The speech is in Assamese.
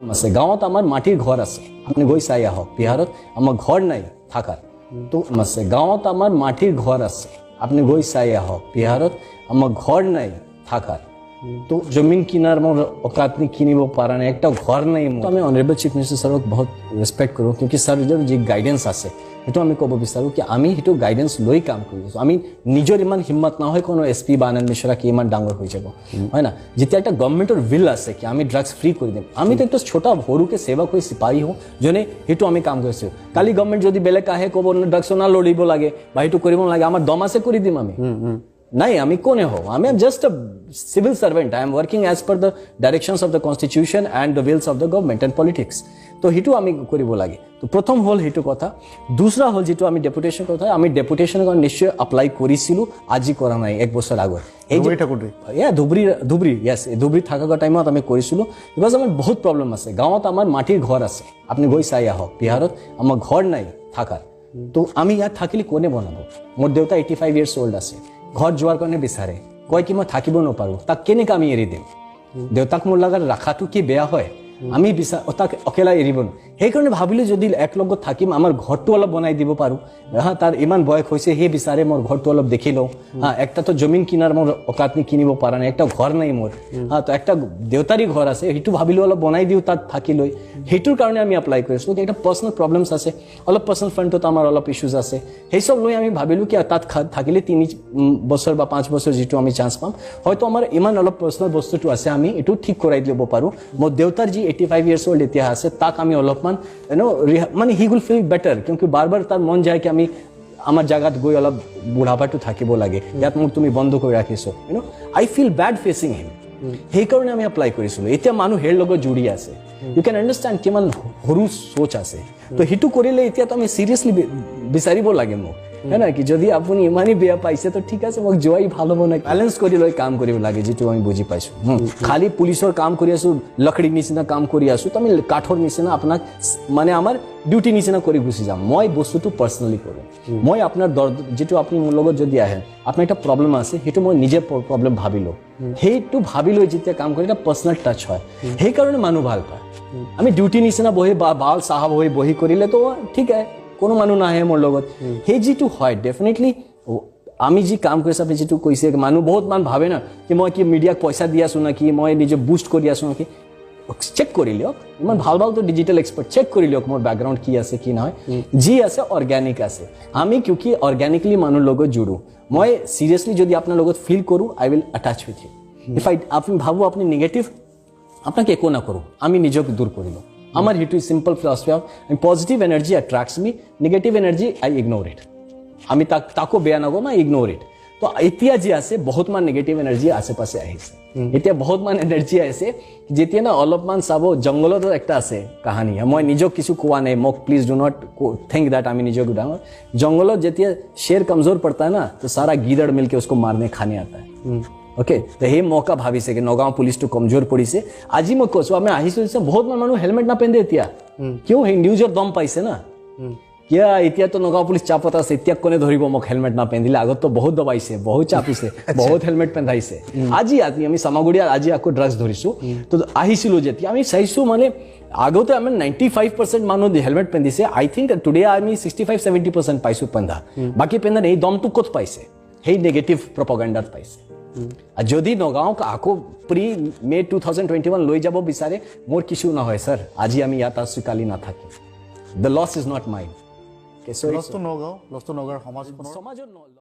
আছে গাঁৱত আমাৰ মাটিৰ ঘৰ আছে আপুনি গৈ চাই আহক বিহাৰত আমাৰ ঘৰ নাই থাকাৰ তো আছে গাঁৱত আমাৰ মাটিৰ ঘৰ আছে আপুনি গৈ চাই আহক বিহাৰত আমাৰ ঘৰ নাই থাকাৰ তো জমিন কিনাৰ মোৰ औकात नहीं কিনিব পাৰা নাই একটা ঘৰ নাই তো আমি অনাৰেবল চিফ মিনিস্টাৰ স্যাৰক বহুত ৰেসপেক্ট কৰো কিউকি স্যাৰৰ যি গাইডেন্স আছে সেইটো আমি ক'ব বিচাৰো কি আমি সেইটো গাইডেন্স লৈ কাম কৰি আছো আমি নিজৰ ইমান হিম্মত না হয় কোনো এসপি বা আনন্দ মিশ্ৰা কি ইমান ডাঙৰ হৈ যাব হয় না যেতিয়া একটা গভৰ্নমেন্টৰ উইল আছে কি আমি ড্ৰাগছ ফ্ৰী কৰি দিম আমি তো একটা ছোটা ভৰুকে সেৱক হৈ সিপাহী হওঁ জনে সেইটো আমি কাম কৰিছো কালি গভৰ্নমেন্ট যদি বেলেগ আহে ক'ব ড্ৰাগছ না লৰিব লাগে বা সেইটো কৰিব লাগে আমাৰ দম আছে কৰি দিম আমি नहीं आमी कोने हो आमी am just a civil servant I am working as per the directions of the constitution and the wills of the government and politics तो हिटू आमी करिब लागे तो प्रथम होल हिटू कथा दूसरा होल जिटू आमी डेपुटेशन कथा आमी डेपुटेशन को निश्चय अप्लाई करिसिलु आजि करा নাই এক বছর আগে এই যে ঠাকুর ইয়া ধুবরি यस ধুবরি থাকা টাইমত আমি করিছিলু বিকজ আমার বহুত প্রবলেম আছে গাঁৱত আমার মাটির ঘর আছে আপনি গই চাই আহক বিহারত আমার ঘর নাই থাকার তো আমি ইয়াত থাকিলে কোনে বনাবো মোর দেউতা 85 ইয়ার্স ওল্ড আছে ঘৰ যোৱাৰ কাৰণে বিচাৰে কয় কি মই থাকিব নপাৰো তাক কেনেকৈ আমি এৰি দিম দেউতাক মোৰ লগত ৰাখাটো কি বেয়া হয় আমি তাক অকেলা এৰিব সেইকাৰণে ভাবিলো যদি এক লগত থাকিম আমাৰ ঘৰটো অলপ বনাই দিব পাৰো হা তাৰ ইমান বয়স হৈছে হে বিচাৰে মোৰ ঘৰটো অলপ দেখি লওঁ হা একটা তো জমিন কিনাৰ মোৰ औकात नहीं কিনিব পাৰা নাই একটা ঘৰ নাই মোৰ হা তো একটা দেউতাৰী ঘৰ আছে সেইটো ভাবিলো অলপ বনাই দিও তাত থাকি লৈ সেইটোৰ কাৰণে আমি এপ্লাই কৰিছো এটা পাৰ্সোনাল প্ৰবলেমছ আছে অলপ পাৰ্সোনাল ফ্ৰণ্টত আমাৰ অলপ ইস্যুজ আছে সেই সব লৈ আমি ভাবিলো কি তাত থাকিলে 3 বছৰ বা 5 বছৰ যেটো আমি চান্স পাম হয়তো আমাৰ ইমান অলপ পাৰ্সোনাল বস্তুটো আছে আমি এটো ঠিক কৰাই দিব পাৰো মোৰ দেউতাৰ যি 85 ইয়ার্স ওল্ড এতিয়া আছে তাক আমি অলপমান you know মানে he will feel better क्योंकि बार-बार তার মন যায় কি আমি আমার জায়গাত গৈ অলপ বুঢ়াপাটো থাকিব লাগে ইয়াত মোক তুমি বন্ধ কৰি ৰাখিছো you know I feel bad facing him সেই কাৰণে আমি এপ্লাই কৰিছিলো এতিয়া মানুহ হেৰ লগত জুৰি আছে you can understand কিমান সৰু সোচ আছে তো হিটু কৰিলে এতিয়া তো আমি সিৰিয়াসলি বিচাৰিব লাগে মোক है ना कि যদি আপুনি ইমানই বেয়া পাইছে তো ঠিক আছে মোক জয় ভালো মনে ব্যালেন্স কৰি লৈ কাম কৰিব লাগে যেটো আমি বুজি পাইছো খালি পুলিশৰ কাম কৰি আছো লকড়ি নিচিনা কাম কৰি আছো তো আমি কাঠৰ নিচিনা আপোনাক মানে আমাৰ ডিউটি নিচিনা কৰি গুছি যাম মই বস্তুটো পাৰ্সোনালি কৰো মই আপোনাৰ যেটো আপুনি মোৰ লগত যদি আহে আপোনাৰ এটা প্ৰবলেম আছে হেতু মই নিজে প্ৰবলেম ভাবিলো হেতু ভাবিলৈ যেতিয়া কাম কৰি এটা পাৰ্সোনাল টাচ হয় সেই কাৰণে মানুহ ভাল পায় আমি ডিউটি নিচিনা বহি বাল সাহাব হৈ বহি কৰিলে তো ঠিক আছে কোনো মানুহ নাহে মোৰ লগত হে যেটো হয় ডেফিনেটলি আমি যি কাম কৰিছা আপনি যেটো কৈছে মানুহ বহুত মান ভাবে না কি মই কি মিডিয়াক পইচা দি আছো না কি মই নিজে বুস্ট কৰি আছো না কি চেক কৰি লিওক ইমান ভাল ভাল তো ডিজিটাল এক্সপাৰ্ট চেক কৰি লিওক মোৰ ব্যাকগ্রাউন্ড কি আছে কি নহয় যি আছে অর্গানিক আছে আমি কিউকি অর্গানিকলি মানুহ লগত জুড়ো মই সিরিয়াসলি যদি আপনার লগত ফিল কৰো I will attach with you if আপনি ভাবো আপনি নেগেটিভ আপনাকে একো না করো আমি নিজকে দূর করিল আমার হিটু simple philosophy of positive energy attracts me negative energy I ignore it আমি তাকো বেয়া নগম আই ইগনোর ইট তো এতিয়া যি আছে বহুত মান নেগেটিভ এনার্জি আশেপাশে আহিছে এতিয়া বহুত মান এনার্জি আছে যেতিয়া না অলপমান চাব জঙ্গলত একটা আছে কাহিনী মই নিজক কিছু কোৱা নাই মোক please do not think that আমি নিজক ডাঙৰ জঙ্গলত যেতিয়া शेर कमजोर पड़ता है ना तो सारा गीदड़ मिलके उसको मारने खाने आता है ओके तो हे मौका भाविसे कि नगांव पुलिस तो कमजोर पड़िसे আজি মই কৈছো আমি আহিছো বহুত মানুহ হেলমেট না পিন্ধে এতিয়া কিয় হে নিউজৰ দম পাইছে না কিয়া এতিয়া তো নগাঁও পুলিচ চাপত আছে এতিয়া কোনে ধৰিব মোক হেলমেট না পিন্ধিলে আগত তো বহুত দবাইছে বহুত চাপিছে বহুত হেলমেট পিন্ধাইছে আজি আমি সামাগুড়িয়া আজি আকো ড্ৰাগছ ধৰিছো তো আহিছিলো যেতিয়া আমি চাইছো মানে আগতে আমি 95% মানুহ হেলমেট পিন্ধিছে আই থিংক টুডে আমি 65-70% পাইছো পিন্ধা বাকি পিন্ধা এই দমটো কত পাইছে সেই নেগেটিভ প্ৰপাগান্ডাত পাইছে যদি নগাঁও আকৌ প্ৰি মে 2021 লৈ যাব বিচাৰে মোৰ কিছু নহয় স্যার আজি আমি ইয়াত আছো কালি না থাকি the loss is not mine lost Nagaon lost নগৰ সমাজৰ